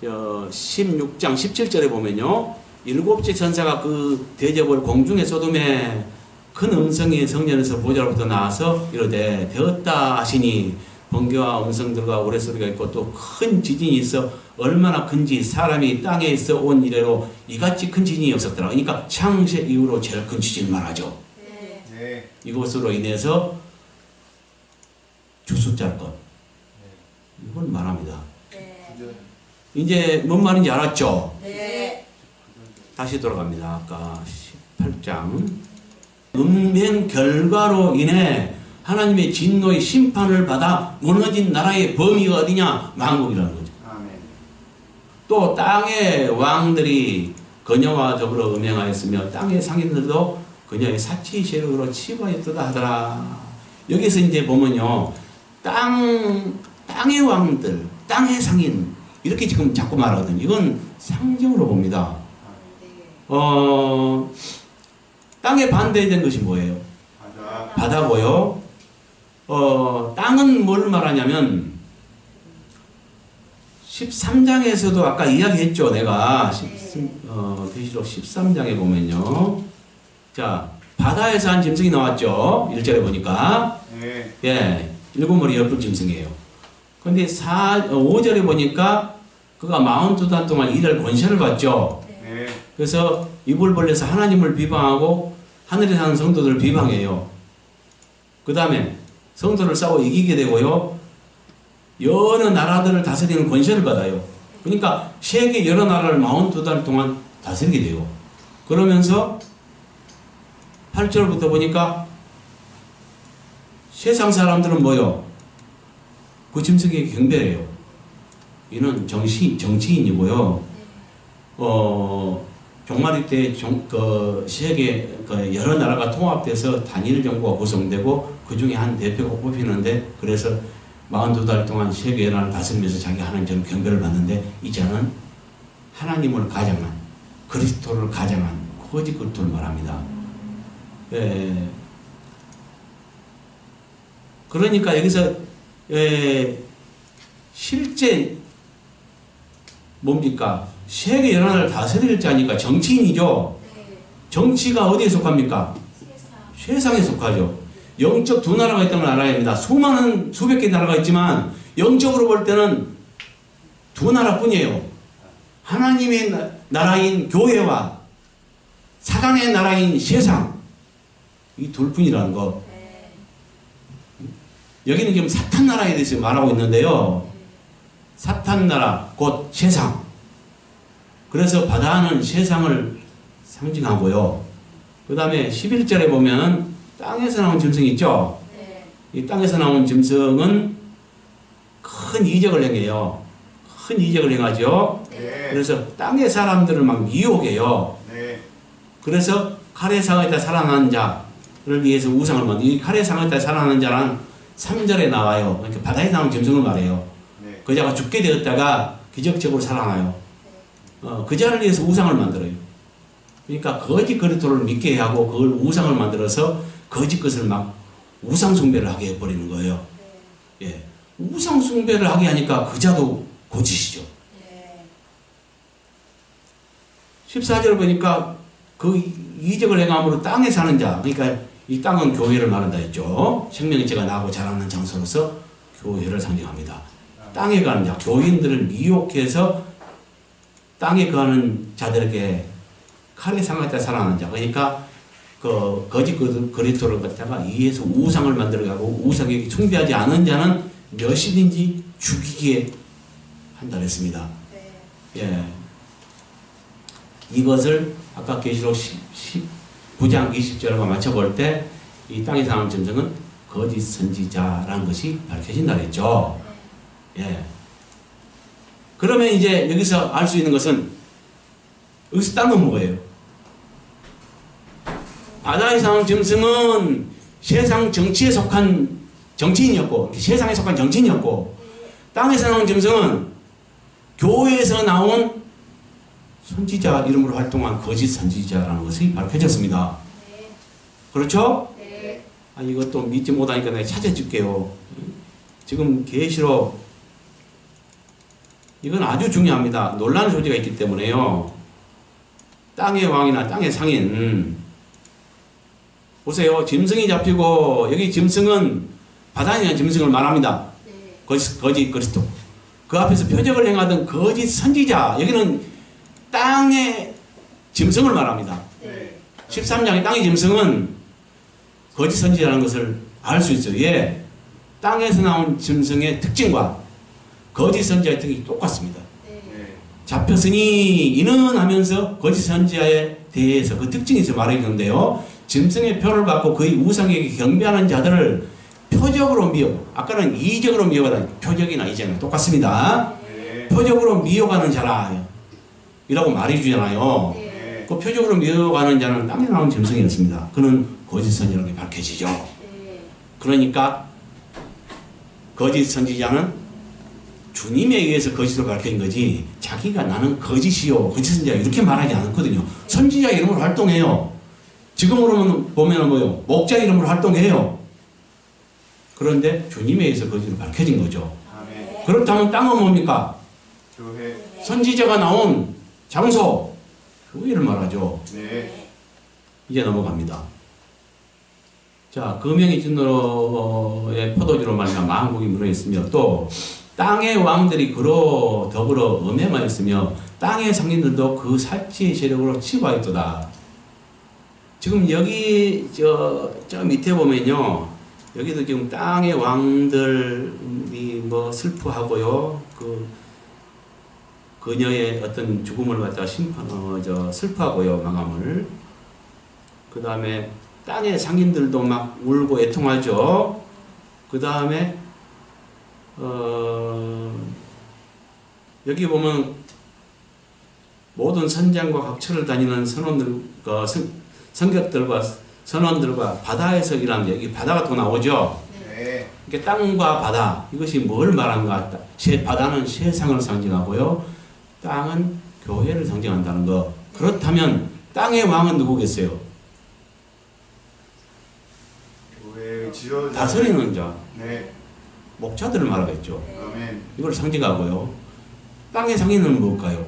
Speaker 1: 16장 17절에 보면요. 7째 천사가 그 대접을 공중에 쏟음에 큰 음성이 성전에서 보좌로부터 나와서 이르되 되었다 하시니 번개와 음성들과 우레소리가 있고 또 큰 지진이 있어 얼마나 큰지 사람이 땅에 있어 온 이래로 이같이 큰 지진이 없었더라. 그러니까 창세 이후로 제일 큰 지진을 말하죠.
Speaker 2: 네. 네.
Speaker 1: 이것으로 인해서 주수 짤 것. 이걸 말합니다.
Speaker 2: 네.
Speaker 1: 이제 뭔 말인지 알았죠?
Speaker 2: 네.
Speaker 1: 다시 돌아갑니다. 아까 18장. 음행 결과로 인해 하나님의 진노의 심판을 받아 무너진 나라의 범위가 어디냐? 만국이라는 거죠.
Speaker 2: 아멘.
Speaker 1: 또 땅의 왕들이 그녀와 더불어 음행하였으며 땅의 상인들도 그녀의 사치 세력으로 치부하였다 하더라. 여기서 이제 보면요. 땅의 왕들, 땅의 상인 이렇게 지금 자꾸 말하거든요. 이건 상징으로 봅니다. 땅에 반대된 것이 뭐예요?
Speaker 2: 바다.
Speaker 1: 바다고요. 땅은 뭘 말하냐면 13장에서도 아까 이야기했죠. 내가 계시록 13장에 보면요. 자, 바다에서 한 짐승이 나왔죠. 1절에 보니까.
Speaker 2: 네.
Speaker 1: 예, 일곱 머리 열불 짐승이에요. 근데 5절에 보니까 그가 42단 동안 일할 권세를 받죠.
Speaker 2: 네.
Speaker 1: 그래서 입을 벌려서 하나님을 비방하고 하늘에 사는 성도들을 비방해요. 그 다음에 성도를 싸워 이기게 되고요. 여러 나라들을 다스리는 권세를 받아요. 그러니까 세계 여러 나라를 42달 동안 다스리게 돼요. 그러면서 8절부터 보니까 세상 사람들은 뭐요? 그 짐승에게 경배해요. 이는 정치인이고요. 종말일 때 세계 여러 나라가 통합돼서 단일 정부가 구성되고 그 중에 한 대표가 뽑히는데 그래서 42달 동안 세계 나라를 다스리면서 자기 하나님처럼 경배를 받는데 이 자는 하나님을 가장한 그리스도를 가장한 거짓 그리스도를 말합니다. 예. 그러니까 여기서 실제 뭡니까? 세계 여러 나라를 다스릴 자니까 정치인이죠. 정치가 어디에 속합니까? 세상에 속하죠. 영적 두 나라가 있다는 걸 알아야 합니다. 수많은 수백 개 나라가 있지만 영적으로 볼 때는 두 나라뿐이에요. 하나님의 나라인 교회와 사단의 나라인 세상, 이 둘뿐이라는 거. 여기는 지금 사탄 나라에 대해서 말하고 있는데요. 사탄 나라 곧 세상. 그래서 바다는 세상을 상징하고요. 그 다음에 11절에 보면 땅에서 나온 짐승이 있죠. 이 땅에서 나온 짐승은 큰 이적을 행해요. 큰 이적을 행하죠. 그래서 땅의 사람들을 막 미혹해요. 그래서 칼의 상에다 살아난 자를 위해서 우상을 만들고, 이 칼의 상에다 살아난 자는 3절에 나와요. 그러니까 바다에 나온 짐승을 말해요. 그 자가 죽게 되었다가 기적적으로 살아나요. 그 자를 위해서 우상을 만들어요. 그러니까 거짓 그리스도를 믿게 하고 그걸 우상을 만들어서 거짓 것을 막 우상 숭배를 하게 해버리는 거예요. 예. 우상 숭배를 하게 하니까 그 자도 거짓이죠. 14절 보니까 그 이적을 행함으로 땅에 사는 자, 그러니까 이 땅은 교회를 말한다 했죠. 생명체가 나고 자라는 장소로서 교회를 상징합니다. 땅에 가는 자, 교인들을 미혹해서 땅에 거하는 자들에게 칼에 상하다 살아나는 자, 그러니까 그 거짓 그리스도를 갖다가 이해해서 우상을 만들어가고 우상에게 숭배하지 않은 자는 몇이든지 죽이게 한다 했습니다. 예. 이것을 아까 계시록 19장 20절과 맞춰볼 때 이 땅에서 나온 짐승은 거짓 선지자라는 것이 밝혀진다 했죠. 예. 그러면 이제 여기서 알 수 있는 것은 여기서 땅은 뭐예요? 바다에 나온 짐승은 세상 정치에 속한 정치인이었고, 세상에 속한 정치인이었고, 땅에서 나온 짐승은 교회에서 나온 선지자 이름으로 활동한 거짓 선지자라는 것이 밝혀졌습니다. 그렇죠? 아, 이것도 믿지 못하니까 내가 찾아줄게요. 지금 계시록 이건 아주 중요합니다. 논란 소지가 있기 때문에요. 땅의 왕이나 땅의 상인 보세요. 짐승이 잡히고 여기 짐승은 바다에 있는 짐승을 말합니다. 거짓 그리스도. 그 앞에서 표적을 행하던 거짓 선지자. 여기는 땅의 짐승을 말합니다. 13장의 땅의 짐승은 거짓 선지자라는 것을 알 수 있어요. 예. 땅에서 나온 짐승의 특징과 거짓 선지자의 특징이 똑같습니다. 잡혔으니 이는 하면서 거짓 선지자에 대해서 그 특징이 있어 말해주는데요. 짐승의 표를 받고 그의 우상에게 경배하는 자들을 표적으로 미혹. 아까는 이적으로 미혹하다. 표적이나 이적이나 똑같습니다. 표적으로 미혹하는 자라. 이라고 말해주잖아요. 그 표적으로 미혹하는 자는 땅에 나온 짐승이었습니다. 그는 거짓 선지자라고 밝혀지죠. 그러니까 거짓 선지자는 주님에 의해서 거짓으로 밝혀진 거지 자기가 나는 거짓이요 거짓 선지자 이렇게 말하지 않았거든요. 선지자 이름으로 활동해요. 지금으로 보면 뭐요? 목자 이름으로 활동해요. 그런데 주님에 의해서 거짓으로 밝혀진 거죠.
Speaker 2: 아멘.
Speaker 1: 그렇다면 땅은 뭡니까?
Speaker 2: 교회.
Speaker 1: 선지자가 나온 장소 교회를 말하죠.
Speaker 2: 네.
Speaker 1: 이제 넘어갑니다. 자, 금명이 진노의 포도주로 말미암아 만국이 무너졌으며 또 땅의 왕들이 그로 더불어 음행하였으며 땅의 상인들도 그 살찌의 세력으로 치부하였도다. 지금 여기 저 밑에 보면요, 여기도 지금 땅의 왕들이 뭐 슬퍼하고요, 그녀의 어떤 죽음을 갖다가 슬퍼하고요, 망함을. 그 다음에 땅의 상인들도 막 울고 애통하죠. 그 다음에 여기 보면 모든 선장과 각처를 다니는 선원들과 성격들과 선원들과 바다에서 일하는 여기 바다가 또 나오죠.
Speaker 2: 네.
Speaker 1: 이게 땅과 바다 이것이 뭘 말하는가? 바다는 세상을 상징하고요, 땅은 교회를 상징한다는 거. 그렇다면 땅의 왕은 누구겠어요?
Speaker 2: 교회 지도자.
Speaker 1: 다스리는 자,
Speaker 2: 네.
Speaker 1: 목자들을 말하겠죠.
Speaker 2: 아멘.
Speaker 1: 이걸 상징하고요. 땅의 상인은 뭘까요?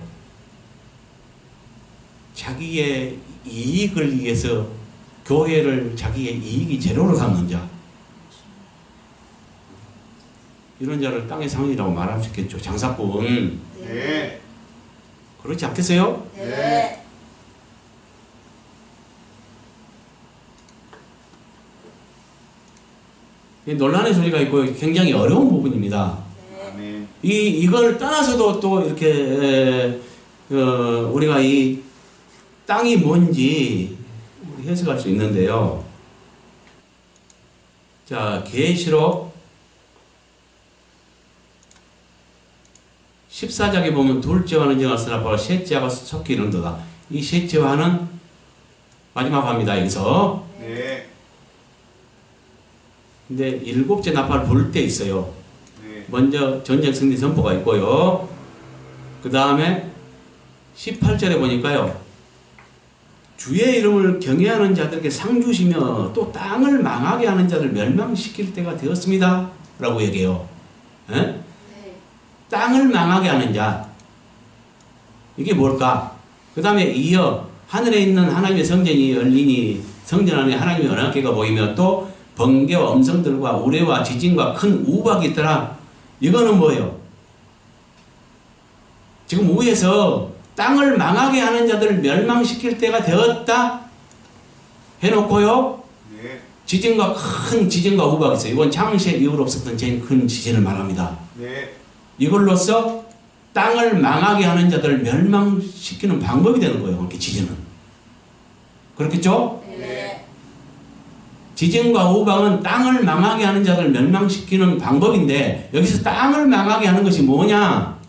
Speaker 1: 자기의 이익을 위해서 교회를 자기의 이익이 재료로 삼는 자, 이런 자를 땅의 상인이라고 말할 수 있겠죠. 장사꾼.
Speaker 2: 네.
Speaker 1: 그렇지 않겠어요?
Speaker 2: 네.
Speaker 1: 논란의 소리가 있고 굉장히 어려운 부분입니다.
Speaker 2: 아멘.
Speaker 1: 이걸 떠나서도 또 이렇게 우리가 이 땅이 뭔지 해석할 수 있는데요. 자, 계시록 14장에 보면 둘째와는 정하으나 바로 셋째와 속히 이른도다. 이 셋째와는 마지막 합니다. 여기서.
Speaker 2: 네.
Speaker 1: 근데 일곱째 나팔 불 때 있어요.
Speaker 2: 네.
Speaker 1: 먼저 전쟁 승리 선포가 있고요. 그 다음에 18절에 보니까요, 주의 이름을 경외하는 자들에게 상 주시며 또 땅을 망하게 하는 자를 멸망시킬 때가 되었습니다 라고 얘기해요. 에?
Speaker 2: 네.
Speaker 1: 땅을 망하게 하는 자, 이게 뭘까? 그 다음에 이어 하늘에 있는 하나님의 성전이 열리니 성전 안에 하나님의 언약궤가 보이며 또 번개와 음성들과 우레와 지진과 큰 우박이 있더라. 이거는 뭐예요? 지금 위에서 땅을 망하게 하는 자들을 멸망시킬 때가 되었다 해놓고요,
Speaker 2: 네.
Speaker 1: 큰 지진과 우박이 있어요. 이건 창세 이후로 없었던 제일 큰 지진을 말합니다.
Speaker 2: 네.
Speaker 1: 이걸로써 땅을 망하게 하는 자들을 멸망시키는 방법이 되는 거예요. 이렇게 지진은. 그렇겠죠?
Speaker 2: 네.
Speaker 1: 지진과 우박은 땅을 망하게 하는 자들을 멸망시키는 방법인데, 여기서 땅을 망하게 하는 것이 뭐냐?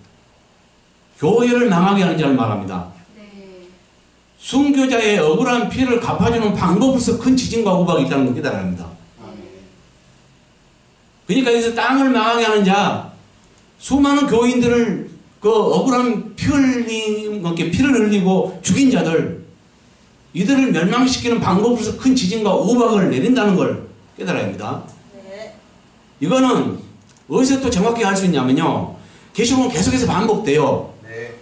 Speaker 1: 교회를 망하게 하는 자를 말합니다.
Speaker 2: 네.
Speaker 1: 순교자의 억울한 피해를 갚아주는 방법으로서 큰 지진과 우박이 있다는 걸 깨달아야 합니다.
Speaker 2: 아멘.
Speaker 1: 그러니까 여기서 땅을 망하게 하는 자, 수많은 교인들을 그 억울한 피를 흘리고 죽인 자들, 이들을 멸망시키는 방법으로서 큰 지진과 우박을 내린다는 걸 깨달아야 합니다.
Speaker 2: 네.
Speaker 1: 이거는 어디서 또 정확히 알 수 있냐면요, 계시록은 계속해서 반복돼요.
Speaker 2: 네.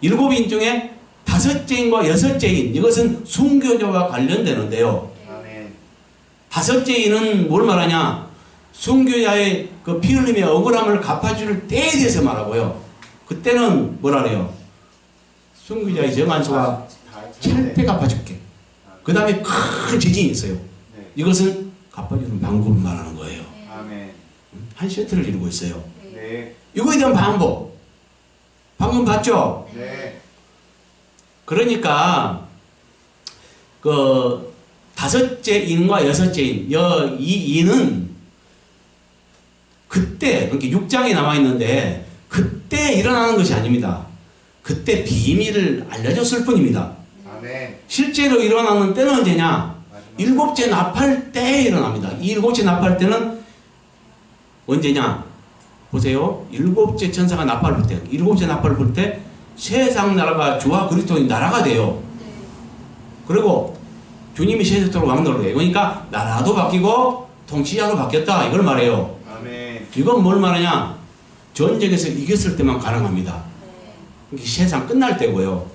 Speaker 1: 7인 중에 5째인과 6째인, 이것은 순교자와 관련되는데요.
Speaker 2: 아멘.
Speaker 1: 5째인은 뭘 말하냐? 순교자의 그 피 흘림의 억울함을 갚아줄 때에 대해서 말하고요. 그때는 뭐라 그래요? 순교자의 정한수가 절대 갚아줄게. 그 다음에 큰 지진이 있어요.
Speaker 2: 네.
Speaker 1: 이것은 갚아주는 방법을 말하는 거예요.
Speaker 2: 아멘.
Speaker 1: 한 세트를 이루고 있어요.
Speaker 2: 네.
Speaker 1: 이거에 대한 방법. 방금 봤죠?
Speaker 2: 네.
Speaker 1: 그러니까 그 5째 인과 6째 인, 이 인은 그때, 그러니까 6장에 나와 있는데 그때 일어나는 것이 아닙니다. 그때 비밀을 알려줬을 뿐입니다.
Speaker 2: 아멘.
Speaker 1: 실제로 일어나는 때는 언제냐?
Speaker 2: 마지막.
Speaker 1: 7째 나팔 때에 일어납니다. 이 7째 나팔 때는 언제냐? 보세요. 일곱째 천사가 나팔을 불 때, 일곱째 나팔을 불 때 세상 나라가 주와 그리스도의 나라가 돼요. 그리고 주님이 세세토록 왕노로 해요. 그러니까 나라도 바뀌고 통치자도 바뀌었다 이걸 말해요.
Speaker 2: 아멘.
Speaker 1: 이건 뭘 말하냐? 전쟁에서 이겼을 때만 가능합니다. 이게 세상 끝날 때고요.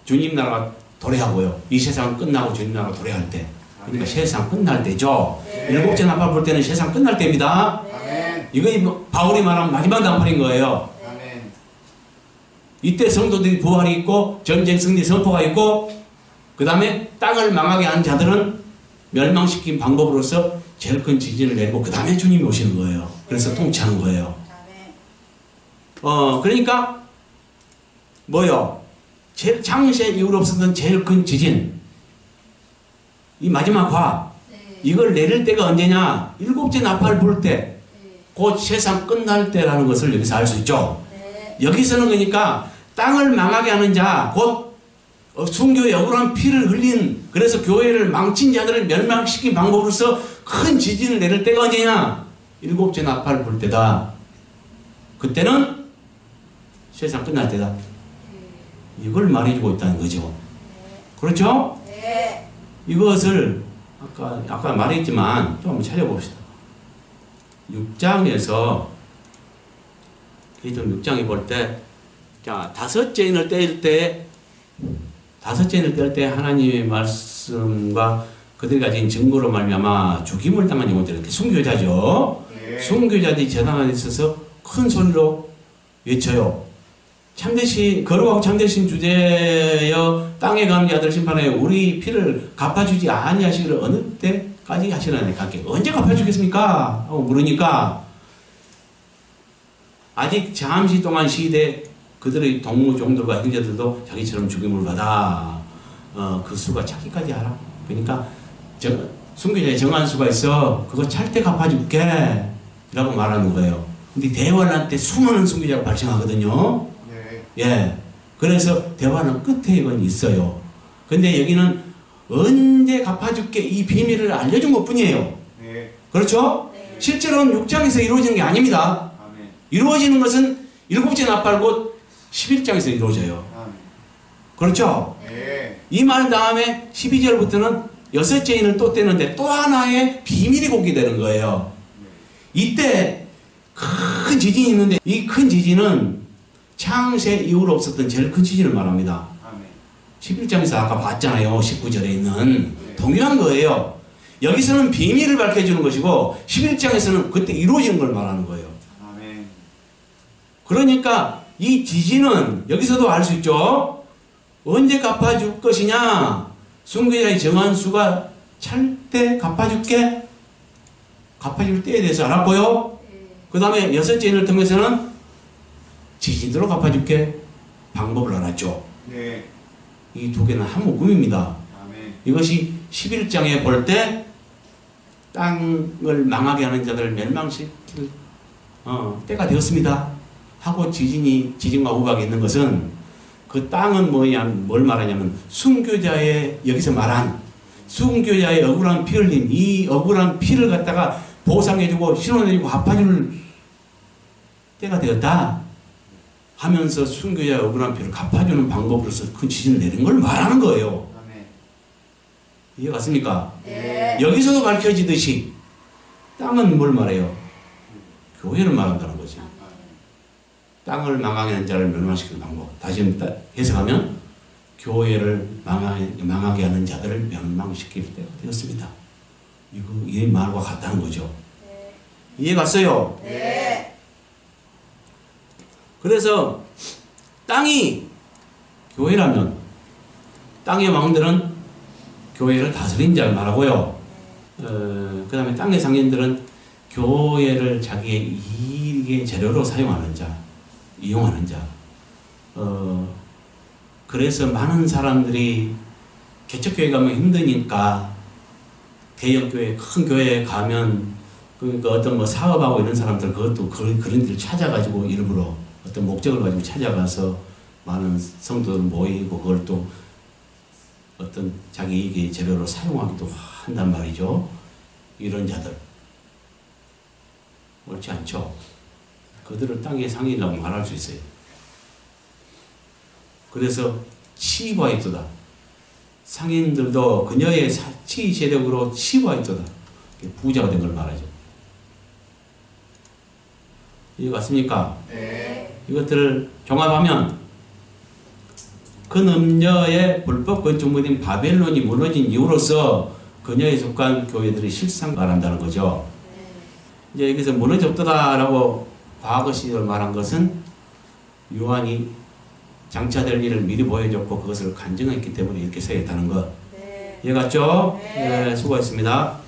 Speaker 1: 주님 나라가 도래하고요. 이 세상 끝나고 주님 나라가 도래할 때. 그러니까 세상 끝날 때죠. 일곱째 나팔 불 때는 세상 끝날 때입니다.
Speaker 2: 아멘.
Speaker 1: 이거 바울이 말한 마지막 나팔인 거예요.
Speaker 2: 아멘.
Speaker 1: 이때 성도들이 부활이 있고 전쟁 승리 선포가 있고 그 다음에 땅을 망하게 한 자들은 멸망시킨 방법으로서 제일 큰 지진을 내리고 그 다음에 주님이 오시는 거예요. 그래서 통치하는 거예요. 그러니까 뭐요? 창세 이후로 없었던 제일 큰 지진, 이 마지막 화, 이걸 내릴 때가 언제냐? 일곱째 나팔 불 때, 곧 세상 끝날 때라는 것을 여기서 알 수 있죠. 여기서는 그러니까 땅을 망하게 하는 자, 곧 순교의 억울한 피를 흘린, 그래서 교회를 망친 자들을 멸망시킨 방법으로서 큰 지진을 내릴 때가 언제냐? 일곱째 나팔 불 때다. 그때는 세상 끝날 때다. 이걸 말해주고 있다는 거죠. 그렇죠?
Speaker 3: 네.
Speaker 1: 이것을 아까 말했지만 또 한번 찾아봅시다. 6장에서 계시록 6장에 볼 때, 자, 다섯째 인을 뗄 때 하나님의 말씀과 그들이 가진 증거로 말미암아 죽임을 당한 영혼들, 이렇게 순교자죠.
Speaker 2: 네.
Speaker 1: 순교자들이 재단 안에 있어서 큰 소리로 외쳐요. 참되신 거룩하고 참되신 주제여 땅에 가는 자들 심판하여 우리 피를 갚아주지 아니하시기를 어느 때까지 하시나니까 언제 갚아주겠습니까? 하고 물으니까 아직 잠시 동안 시대 그들의 동무 종들과 형제들도 자기처럼 죽임을 받아 그 수가 차기까지 하라. 그러니까 순교자의 정한 수가 있어. 그거 찰 때 갚아줄게 라고 말하는 거예요. 근데 대환란 때 수많은 순교자가 발생하거든요. 예. 그래서 대화는 끝에 이건 있어요. 근데 여기는 언제 갚아줄게 이 비밀을 알려준 것 뿐이에요.
Speaker 2: 네.
Speaker 1: 그렇죠?
Speaker 3: 네.
Speaker 1: 실제로는 6장에서 이루어지는 게 아닙니다.
Speaker 2: 아멘.
Speaker 1: 이루어지는 것은 일곱째 나팔 곧 11장에서 이루어져요.
Speaker 2: 아멘.
Speaker 1: 그렇죠?
Speaker 2: 네.
Speaker 1: 이 말 다음에 12절부터는 여섯째 인을 또 떼는데 또 하나의 비밀이 공개되는 거예요. 이때 큰 지진이 있는데 이 큰 지진은 창세 이후로 없었던 제일 큰 지진을 말합니다.
Speaker 2: 아멘.
Speaker 1: 11장에서 아까 봤잖아요. 19절에 있는 동일한 거예요. 여기서는 비밀을 밝혀주는 것이고 11장에서는 그때 이루어지는 걸 말하는 거예요.
Speaker 2: 아멘.
Speaker 1: 그러니까 이 지진은 여기서도 알 수 있죠. 언제 갚아줄 것이냐? 순교자의 정한 수가 찰 때 갚아줄게. 갚아줄 때에 대해서 알았고요. 그 다음에 여섯째 인을 통해서는 지진으로 갚아줄게 방법을 알았죠.
Speaker 2: 네.
Speaker 1: 이 두 개는 한 묶음입니다.
Speaker 2: 아멘.
Speaker 1: 이것이 11장에 볼 때 땅을 망하게 하는 자들을 멸망시킬 때가 되었습니다 하고 지진과 우박이 있는 것은 그 땅은 뭘 말하냐면 순교자의 여기서 말한 순교자의 억울한 피 흘린 이 억울한 피를 갖다가 보상해주고 신원해주고 갚아줄 때가 되었다 하면서 순교자의 억울한 피를 갚아주는 방법으로서 그 지진을 내린 걸 말하는 거예요.
Speaker 2: 아멘.
Speaker 1: 이해 갔습니까?
Speaker 3: 네.
Speaker 1: 여기서도 밝혀지듯이 땅은 뭘 말해요? 교회를 말한다는 거지. 땅을 망하게 하는 자를 멸망시키는 방법. 다시 해석하면 교회를 망하게 하는 자들을 멸망시킬 때가 되었습니다. 이 말과 같다는 거죠.
Speaker 3: 네.
Speaker 1: 이해 갔어요?
Speaker 3: 네.
Speaker 1: 그래서 땅이 교회라면 땅의 왕들은 교회를 다스린 자를 말하고요. 그 다음에 땅의 상인들은 교회를 자기의 이익의 재료로 사용하는 자, 이용하는 자. 그래서 많은 사람들이 개척교회 가면 힘드니까 대형교회, 큰 교회에 가면 그러니까 어떤 사업하고 이런 사람들 그것도 그런 데를 찾아가지고 일부러 어떤 목적을 가지고 찾아가서 많은 성도들 모이고 그걸 또 어떤 자기 이익의 재료로 사용하기도 한단 말이죠. 이런 자들 옳지 않죠. 그들을 땅의 상인이라고 말할 수 있어요. 그래서 치부하였도다. 상인들도 그녀의 치위 세력으로 치부하였도다. 부자가 된 걸 말하죠. 이해 갔습니까?
Speaker 2: 네.
Speaker 1: 이것들을 종합하면 그 남녀의 불법 건축물인 바벨론이 무너진 이후로서 그녀에 속한 교회들이 실상화한다는 거죠. 이제 여기서 무너졌다라고 과거 시절 말한 것은 요한이 장차될 일을 미리 보여줬고 그것을 간증했기 때문에 이렇게 써있다는 것. 이해 갔죠? 네, 수고했습니다.